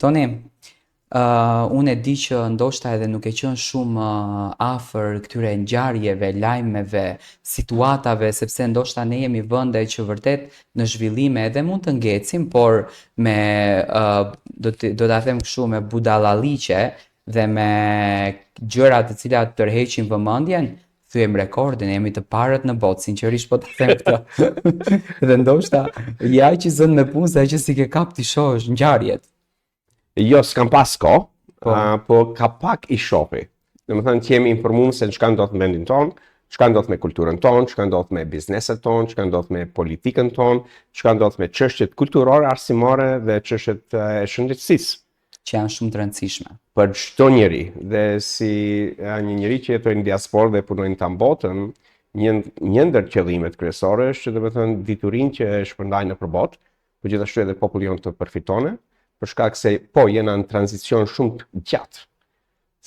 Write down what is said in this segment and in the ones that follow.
Toni, unë e di që ndoshta edhe nuk e qenë shumë afër këtyre ngjarjeve, lajmeve, situatave, sepse ndoshta ne jemi vende që vërtet në zhvillime edhe mund të ngecim, por me do ta them kështu me budallalliqe dhe me gjëra të cilat tërheqin vëmendjen, thyem rekordin, jemi të parët në botë, sinqerisht po ta them këtë. Dhe ndoshta ja që zën me punë se që si ke kap ti shohësh ngjarjet. Jo, s'kam pas kohë, Po. po ka pak i shohi. Domethënë që jemi informuar se çka ndodh në vendin tonë, çka ndodh me kulturën tonë, çka ndodh me bizneset tonë, çka ndodh me politikën tonë, çka ndodh me çështjet kulturore, arsimore dhe çështjet e shëndetësisë. Që janë shumë të rëndësishme. Për çdo njeri, dhe si një njeri që jetojnë në diasporë dhe punojnë të botën, një ndër qëllimet kryesore është që domethënë diturinë që e shpërndajnë nëpër botë, por gjithashtu edhe populli jonë të përfitone, për shkak se po jena në tranzicion shumë të gjatë.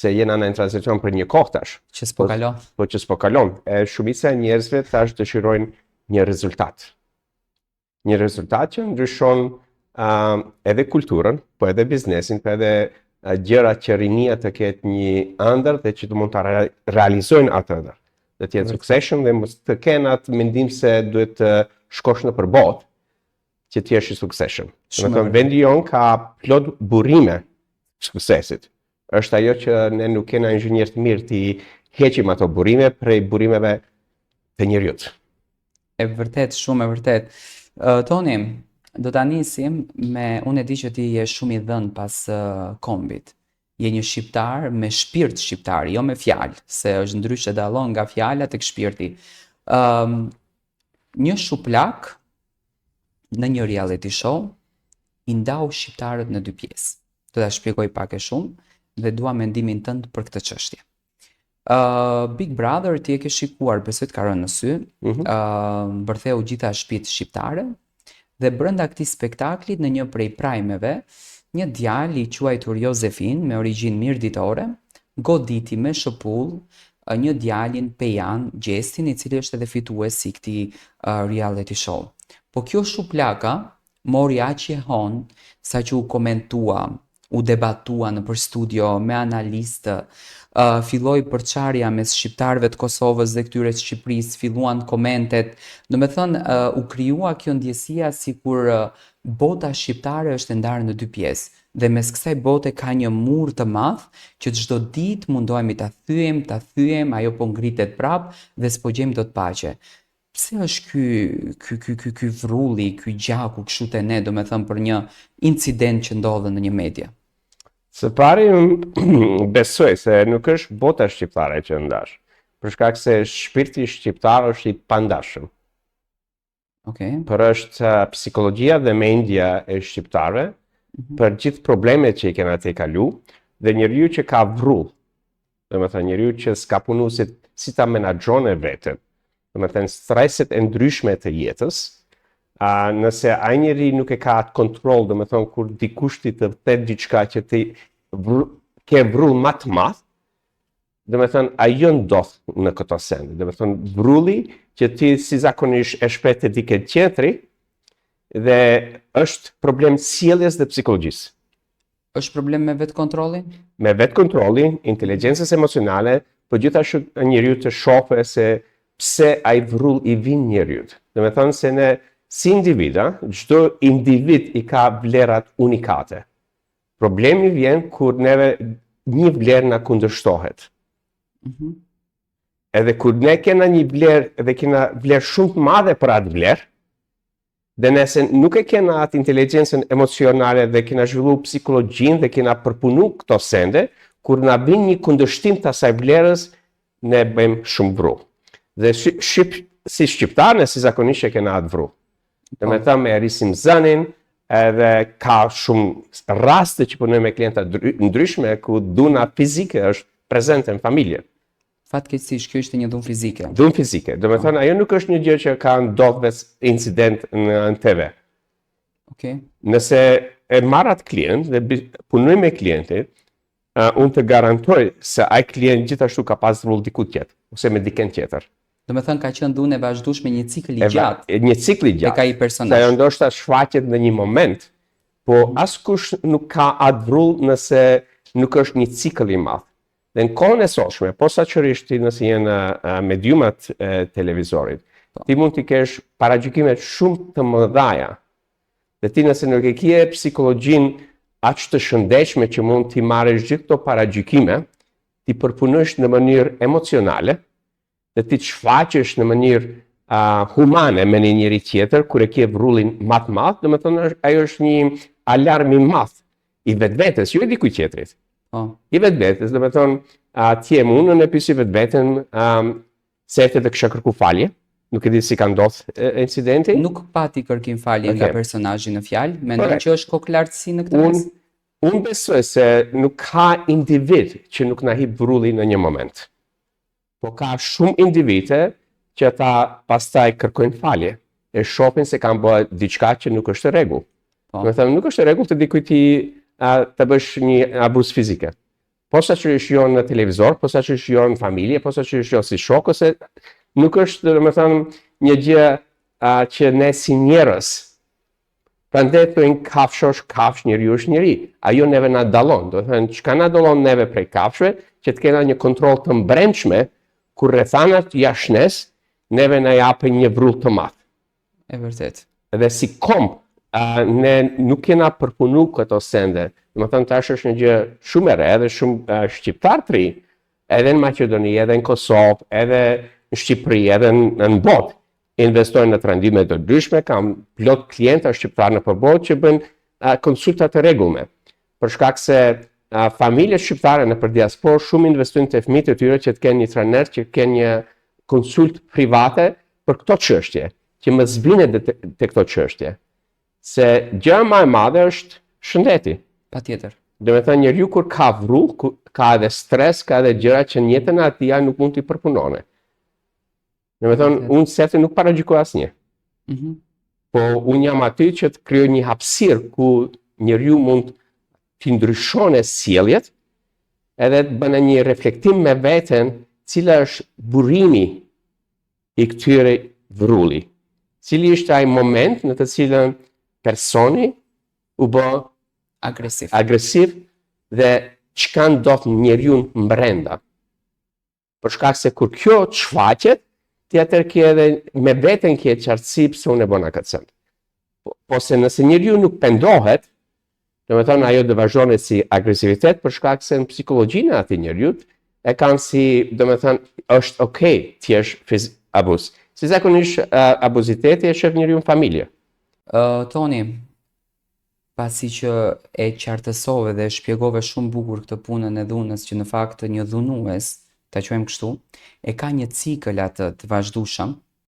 Se jena në tranzicion për një kohë tash. Që s'po kalon. Po që s'po kalon. Shumica e njerëzve tash dëshirojnë një rezultat. Një rezultat që ndryshon edhe kulturën, po edhe biznesin, po edhe gjërat që rinia të ketë një ëndër dhe që të mund të realizojnë atë ëndër. Dhe të jetë succession dhe mos të kenë atë mendim se duhet të shkosh në përbot që të jesh i succession. Domethënë vendi jon ka plot burime suksesit. Është ajo që ne nuk kena inxhinier të mirë të heqim ato burime prej burimeve të njerëzit. E vërtet, shumë e vërtet. Toni, do ta nisim me, unë e di që ti je shumë i dhënë pas kombit. Je një shqiptar me shpirt shqiptar, jo me fjalë, se është ndryshe dallon nga fjala tek shpirti. Një shuplak në një reality show i ndau shqiptarët në dy pjesë. Do ta shpjegoj pak e shumë dhe dua mendimin tënd për këtë çështje. Big Brother ti e ke shikuar, besoj të ka rënë në sy, bërtheu gjitha shtëpitë shqiptare dhe brenda këtij spektaklit në një prej prajmeve, një djalë i quajtur Josefin me origjinë mirditore, goditi me shëpull një djalin Pejan Gjestin, i cili është edhe fitues i këtij reality show. Po kjo shuplaka mori aq e hon sa që u komentua, u debatua nëpër studio me analistë, filloi përçarja mes shqiptarëve të Kosovës dhe këtyre të Shqipërisë, filluan komentet. Domethënë u krijua kjo ndjesia sikur bota shqiptare është e ndarë në dy pjesë. Dhe mes kësaj bote ka një mur të madh që çdo ditë mundohemi ta thyem, ajo po ngritet prap dhe s'po gjejmë dot paqe. Pse është ky vrulli, ky gjaku kështu te ne, domethënë për një incident që ndodhe në një media? Së pari besoj se nuk është bota shqiptare që ndash, për shkak se shpirti shqiptar është i pandashëm. Okej. Por është psikologjia dhe mendja e shqiptarëve për gjithë problemet që i kena të kalu dhe njeriu që ka vrull. Domethënë njeriu që s'ka punu si ta menaxhon veten. Domethënë streset e ndryshme të jetës, nëse ai njeri nuk e ka atë kontroll, domethënë kur dikush ti të thot diçka që ti ke vrull më të madh, domethënë ajo ndodh në këto sende. Domethënë vrulli që ti si zakonisht e shpret te dikë tjetri dhe është problem sjelljes dhe psikologjisë. Është problem me vetë kontrollin? Me vetë kontrollin, inteligjencës emocionale, por gjithashtu njeriu të shohë se pse ai vrull i vin njeriu. Domethënë se ne si individa, çdo individ i ka vlerat unikate. Problemi vjen kur neve një vlerë na kundërshtohet. Edhe kur ne kena një vlerë dhe kena vlerë shumë të madhe për atë vlerë, dhe nëse nuk e kena atë inteligjencën emocionale dhe kena zhvillu psikologjinë dhe kena përpunu këto sende, kur na vin një kundërshtim të asaj vlerës, ne bëjmë shumë vrull. Dhe si shqiptar, ne si zakonisht e kena atë vrull. Dhe me thëmë e rrisim zënin, edhe ka shumë raste që punojmë me klienta ndryshme ku dhuna fizike është prezente në familje. Fatkeqësisht kjo ishte një dhunë fizike. Dhunë fizike. Do me thënë, ajo nuk është një gjë që ka ndodhur incident në TV. Okej. Nëse e marr atë klient dhe punoj me klientin, unë të garantoj se ai klient gjithashtu ka pas vrull diku tjetër, ose me dikën tjetër. Do me thënë ka qenë dhunë e vazhdueshme një cikël i gjatë. Një cikël i gjatë. Tek ai personazh. Se ajo ndoshta shfaqet në një moment, Po askush nuk ka atë vrull nëse nuk është një cikël i madh. Dhe në kohën e sotshme, posaçërisht ti nëse jenë mediumat e televizorit, ti mund t'i kesh paragjykimet shumë të mëdha. Dhe ti nëse nuk e ke psikologjinë aq të shëndetshme që mund t'i marrësh gjithë këto paragjykime, ti përpunosh në mënyrë emocionale dhe ti të shfaqesh në mënyrë humane me një njeri tjetër kur e ke vrullin më të madh, domethënë ajo është një alarm i madh i vetvetes, jo i dikujt tjetrit. I vetvetes, domethënë ti e mundën e pyesi vetveten se të kisha kërku falje. Nuk e di si ka ndodhur incidenti. Nuk pati kërkim falje nga personazhi në fjalë, mendoj që është kokëlartësi në këtë rast. Unë besoj se nuk ka individ që nuk na hip vrulli në një moment. Po ka shumë individe që ata pastaj kërkojnë falje e shohin se kanë bërë diçka që nuk është e rregull. Domethënë nuk është e rregull të dikujt të bësh një abuz fizike. Posaçërisht jo në televizor, posaçërisht jo në familje, posaçërisht jo si shok ose nuk është, domethënë, një gjë që ne si njerëz prandaj thonë kafshosh kafsh, njeriu është njeri. Ajo neve na dallon. Do të thënë çka na dallon neve prej kafshëve, që të kena një kontroll të mbrëmshme kur rrethanat jashtënes neve na japin një vrull të madh. E vërtet. Dhe si kom ne nuk kena përpunu këto sende. Domethënë tash është një gjë shumë e re dhe shumë shqiptar të ri, edhe në Maqedoni, edhe në Kosovë, edhe në Shqipëri, edhe në botë, investojnë në trajnime të ndryshme, kam plot klienta shqiptarë në përballë që bëjnë konsulta të rregullme. Për shkak se familjet shqiptare nëpër diasporë shumë investojnë te fëmijët e tyre që të kenë një trajner, që kenë një konsult private për këto çështje, që më zbinë te këto çështje. Se gjëja më e madhe është shëndeti. Patjetër. Domethënë njeriu kur ka vrull, ka edhe stres, ka edhe gjëra që në jetën e atij nuk mund t'i përpunone. Domethënë unë sefte nuk paragjykoj asnjë. Po unë jam aty që të krijoj një hapësirë ku njeriu mund t'i ndryshone sjelljet, edhe të bënë një reflektim me veten, cila është burimi i këtyre vrulli. Cili është ai moment në të cilën personi u bë agresiv dhe çka ndodh njeriu brenda. Për shkak se kur kjo shfaqet, ti atëherë ke edhe me veten ke qartësi pse unë e bëna këtë send. Po se nëse njeriu nuk pendohet, domethënë ajo do vazhdon si agresivitet për shkak se në psikologjinë e atij njeriu e kanë si, domethënë është okay ti jesh abuz. Si zakonisht abuziteti e shef njeriu në familje. Toni, pasi që e qartësove dhe shpjegove shumë bukur këtë punën e dhunës, që në fakt një dhunues, ta quajmë kështu, e ka një cikël atë të vazhdueshëm,